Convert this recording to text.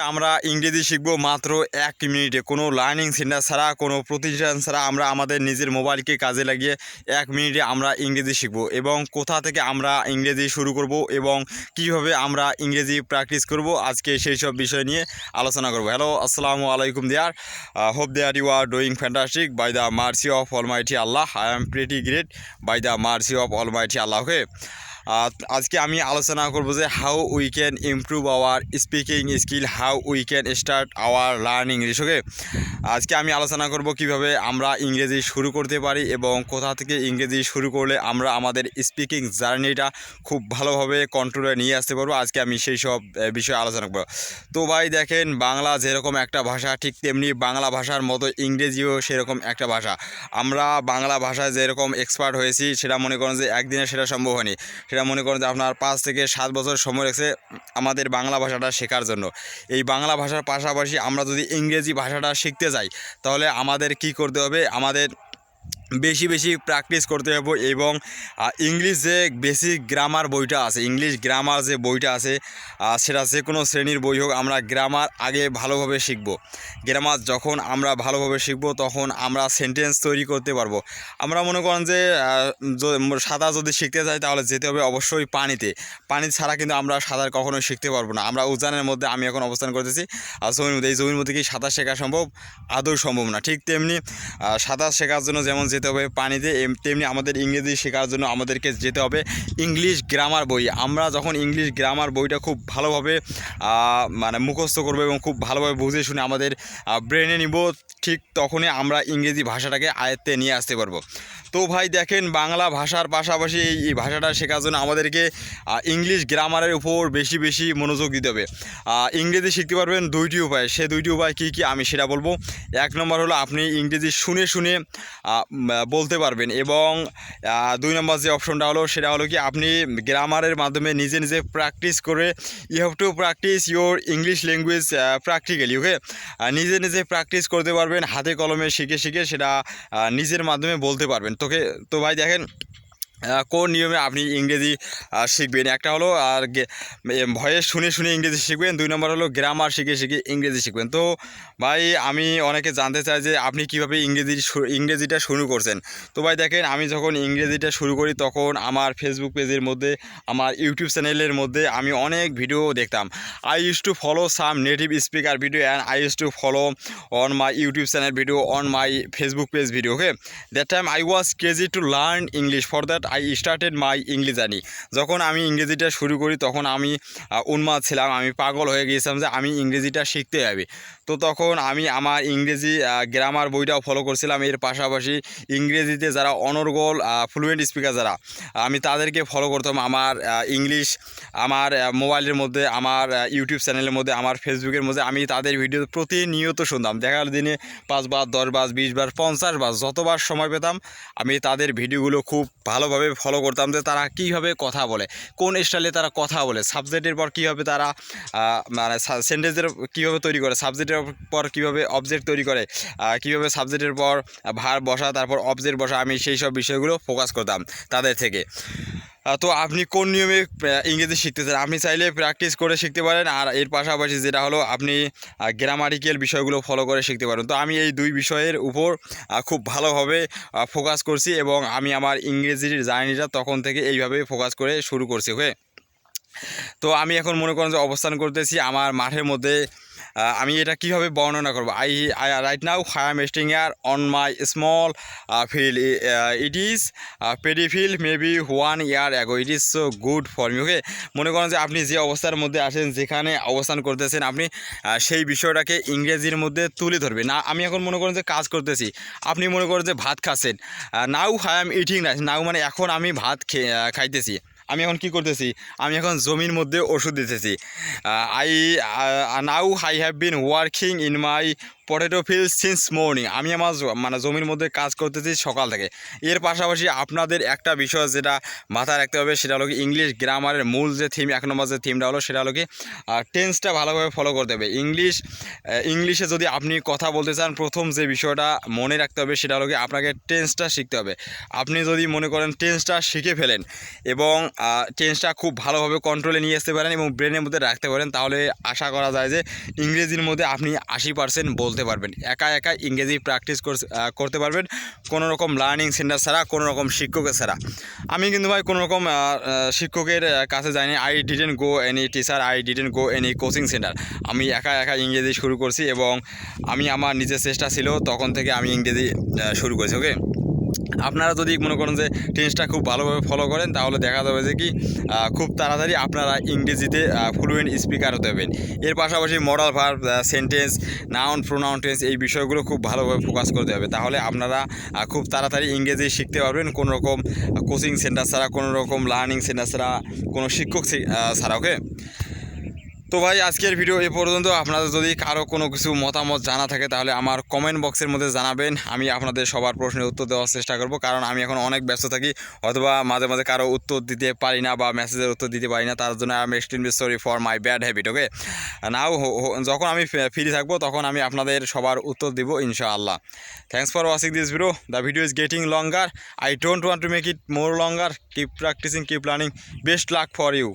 আমরা ইংরেজি শিখব মাত্র 1 মিনিটে, কোনো লার্নিং সেন্টার ছাড়া, কোনো প্রতিষ্ঠান ছাড়া আমরা আমাদের নিজের মোবাইলকে কাজে লাগিয়ে 1 মিনিটে আমরা ইংরেজি শিখব। এবং কোথা থেকে আমরা ইংরেজি শুরু করব এবং কিভাবে আমরা ইংরেজি প্র্যাকটিস করব, আজকে সেই সব বিষয় নিয়ে আলোচনা করব। হ্যালো, আসসালামু আলাইকুম there, hope there you are doing fantastic by the mercy of almighty Allah. I am pretty great by the mercy of almighty Allah. Okay, আজকে আমি আলোচনা করব যে how we can improve our speaking skill, how we can start our learning English. Okay, আজকে আমি আলোচনা করব কিভাবে আমরা ইংরেজি শুরু করতে পারি এবং কোথা থেকে ইংরেজি শুরু করলে আমরা আমাদের স্পিকিং জার্নিটা খুব ভালোভাবে কন্ট্রোলে নিয়ে আসতে পারবো। আজকে আমি সেই সব বিষয়ে আলোচনা করব। তো ভাই দেখেন, বাংলা যেরকম একটা ভাষা, ঠিক তেমনি বাংলা ভাষার মতো ইংরেজিও সেরকম একটা ভাষা। আমরা বাংলা ভাষায় যেরকম এক্সপার্ট হয়েছি, সেটা মনে করেন যে একদিনে সেটা সম্ভব হয়নি। সেটা মনে করেন যে আপনার 5 থেকে 7 বছর সময় লেগেছে আমাদের বাংলা ভাষাটা শেখার জন্য। এই বাংলা ভাষার পাশাপাশি আমরা যদি ইংরেজি ভাষাটা শিখতে যাই, তাহলে আমাদের কি করতে হবে? আমাদের বেশি বেশি প্র্যাকটিস করতে হবে। এবং ইংলিশ যে বেসিক গ্রামার বইটা আছে, ইংলিশ গ্রামার যে বইটা আছে, সেটা যে কোনো শ্রেণীর বই হোক, আমরা গ্রামার আগে ভালোভাবে শিখব। গ্রামার যখন আমরা ভালোভাবে শিখব, তখন আমরা সেন্টেন্স তৈরি করতে পারবো। আমরা মনে করেন যে সাঁতার যদি শিখতে চাই, তাহলে যেতে হবে অবশ্যই পানিতে। পানি ছাড়া কিন্তু আমরা সাঁতার কখনোই শিখতে পারবো না। আমরা উজানের মধ্যে, আমি এখন অবস্থান করতেছি জমির মধ্যে, এই জমির মধ্যে কি সাঁতার শেখা সম্ভব? আদৌ সম্ভব না। ঠিক তেমনি সাঁতার শেখার জন্য যেমন যেতে হবে পানিতে, তেমনি আমাদের ইংরেজি শেখার জন্য আমাদেরকে যেতে হবে ইংলিশ গ্রামার বই। আমরা যখন ইংলিশ গ্রামার বইটা খুব ভালোভাবে মানে মুখস্থ করবো এবং খুব ভালোভাবে বুঝে শুনে আমাদের ব্রেনে নিব, ঠিক তখনই আমরা ইংরেজি ভাষাটাকে আয়ত্তে নিয়ে আসতে পারবো। তো ভাই দেখেন, বাংলা ভাষার পাশাপাশি এই ভাষাটা শেখার জন্য আমাদেরকে ইংলিশ গ্রামারের উপর বেশি বেশি মনোযোগ দিতে হবে। ইংরেজি শিখতে পারবেন 2টি উপায়। সে 2টি উপায় কী কী আমি সেটা বলবো। 1 নম্বর হলো আপনি ইংরেজি শুনে শুনে বলতে পারবেন। এবং 2 নম্বর যে অপশনটা হলো, সেটা হলো কি, আপনি গ্রামারের মাধ্যমে নিজে নিজে প্র্যাকটিস করে, you have to practice your English language practically. Okay, নিজে নিজে প্র্যাকটিস করতে পারবেন, হাতে কলমে শিখে শিখে সেটা নিজের মাধ্যমে বলতে পারবেন। তো ভাই দেখেন, কোন নিয়মে আপনি ইংরেজি শিখবেন। একটা হলো ভয়েস শুনে শুনে ইংরেজি শিখবেন, 2 নম্বর হলো গ্রামার শিখে শিখে ইংরেজি শিখবেন। তো ভাই, আমি অনেকে জানতে চাই যে আপনি কীভাবে ইংরেজিটা শুরু করছেন। তো ভাই দেখেন, আমি যখন ইংরেজিটা শুরু করি, তখন আমার ফেসবুক পেজের মধ্যে, আমার ইউটিউব চ্যানেলের মধ্যে আমি অনেক ভিডিও দেখতাম। I use to follow some native speaker video and I use to follow on my YouTube channel video, on my Facebook page video. Okay, that time I was crazy to learn English, for that I started my English journey. যখন আমি ইংরেজিটা শুরু করি, তখন আমি উন্মাদ ছিলাম, আমি পাগল হয়ে গিয়েছিলাম যে আমি ইংরেজিটা শিখতে হবে। তো তখন আমি আমার ইংরেজি গ্রামার বইটাও ফলো করছিলাম। এর পাশাপাশি ইংরেজিতে যারা অনর্গল ফ্লুয়েন্ট স্পিকার যারা, আমি তাদেরকে ফলো করতাম। আমার ইংলিশ, আমার মোবাইলের মধ্যে, আমার ইউটিউব চ্যানেলের মধ্যে, আমার ফেসবুকের মধ্যে আমি তাদের ভিডিও প্রতিনিয়ত শুনতাম। দেখা গেল দিনে 5 বার, 10 বার, 20 বার, 50 বার, যতবার সময় পেতাম আমি তাদের ভিডিওগুলো খুব ভালোভাবে ফলো করতাম, যে তারা কীভাবে কথা বলে, কোন স্টাইলে তারা কথা বলে, সাবজেক্টের পর কীভাবে তারা মানে সেন্টেন্সের কীভাবে তৈরি করে, সাবজেক্টের পর কীভাবে অবজেক্ট তৈরি করে, কীভাবে সাবজেক্টের পর ভার্ব বসা, তারপর অবজেক্ট বসা, আমি সেই সব বিষয়গুলো ফোকাস করতাম তাদের থেকে। তো আপনি কোন নিয়মে ইংরেজি শিখতে চান, আপনি চাইলে প্র্যাকটিস করে শিখতে পারেন। আর এর পাশাপাশি যেটা হলো, আপনি গ্রামারিক্যাল বিষয়গুলো ফলো করে শিখতে পারেন। তো আমি এই 2 বিষয়ের উপর খুব ভালোভাবে ফোকাস করছি, এবং আমি আমার ইংরেজির জার্নিটা তখন থেকে এইভাবে ফোকাস করে শুরু করছি। ওকে, তো আমি এখন মনে করেন যে অবস্থান করতেছি আমার মাঠের মধ্যে। আমি এটা কীভাবে বর্ণনা করবো? I right now I am staying here on my small field, it is paddy field maybe 1 year ago, it is so good for me. Okay, মনে করেন যে আপনি যে অবস্থার মধ্যে আসেন, যেখানে অবস্থান করতেছেন, আপনি সেই বিষয়টাকে ইংরেজির মধ্যে তুলে ধরবে না। আমি এখন মনে করেন যে কাজ করতেছি, আপনি মনে করেন যে ভাত খাচ্ছেন, now I am eating rice, now মানে এখন আমি ভাত খাইতেছি। আমি এখন কি করতেছি? আমি এখন জমির মধ্যে ওষুধ দিতেছি। Now I have been working in my potato field since morning. আমি আমার মানে জমির মধ্যে কাজ করতেছি সকাল থেকে। এর পাশাপাশি আপনাদের একটা বিষয় যেটা মাথায় রাখতে হবে সেটা হলো কি ইংলিশ গ্রামারের মূল যে থিম, 1 নম্বর যে থিমটা হলো সেটা হলো কি টেন্সটা ভালোভাবে ফলো করতে হবে। ইংলিশে যদি আপনি কথা বলতে চান, প্রথম যে বিষয়টা মনে রাখতে হবে সেটা হলো কি আপনাকে টেন্সটা শিখতে হবে। আপনি যদি মনে করেন টেন্সটা শিখে ফেলেন এবং টেন্সটা খুব ভালোভাবে কন্ট্রোলে নিয়ে আসতে পারেন এবং ব্রেনের মধ্যে রাখতে পারেন, তাহলে আশা করা যায় যে ইংরেজির মধ্যে আপনি 80% বলতে পারবেন। একা একা ইংরেজি প্র্যাকটিস করতে পারবেন কোনো রকম লার্নিং সেন্টার ছাড়া, কোনো রকম শিক্ষকের ছাড়া। আমি কিন্তু ভাই কোনো রকম শিক্ষকের কাছে যাইনি। I didn't go any teacher, I didn't go any coaching centre. আমি একা একা ইংরেজি শুরু করছি এবং আমি আমার নিজের চেষ্টা ছিল তখন থেকে আমি ইংরেজি শুরু করেছি। ওকে, আপনারা যদি মনে করেন যে টেন্সটা খুব ভালোভাবে ফলো করেন তাহলে দেখা যাবে যে কি খুব তাড়াতাড়ি আপনারা ইংরেজিতে ফ্লুয়েন্ট স্পিকার হতে হবেন। এর পাশাপাশি modal verb, sentence, noun, pronoun, tense এই বিষয়গুলো খুব ভালোভাবে ফোকাস করতে হবে। তাহলে আপনারা খুব তাড়াতাড়ি ইংরেজি শিখতে পারবেন কোনো রকম কোচিং সেন্টার ছাড়া, কোনো রকম লার্নিং সেন্টার ছাড়া, কোনো শিক্ষক ছাড়া। ওকে, তো ভাই আজকের ভিডিও এ পর্যন্ত। আপনাদের যদি কারো কোনো কিছু মতামত জানা থাকে তাহলে আমার কমেন্ট বক্সের মধ্যে জানাবেন। আমি আপনাদের সবার প্রশ্নের উত্তর দেওয়ার চেষ্টা করব, কারণ আমি এখন অনেক ব্যস্ত থাকি, অথবা মাঝে মাঝে কারো উত্তর দিতে পারি না বা মেসেজের উত্তর দিতে পারি না। তার জন্য আমি extremely sorry for my bad habit. Okay, now যখন আমি ফ্রি থাকবো তখন আমি আপনাদের সবার উত্তর দিব ইনশাআল্লাহ। Thanks for watching this video. The video is getting longer, I don't want to make it more longer. Keep practising, keep learning, best luck for you.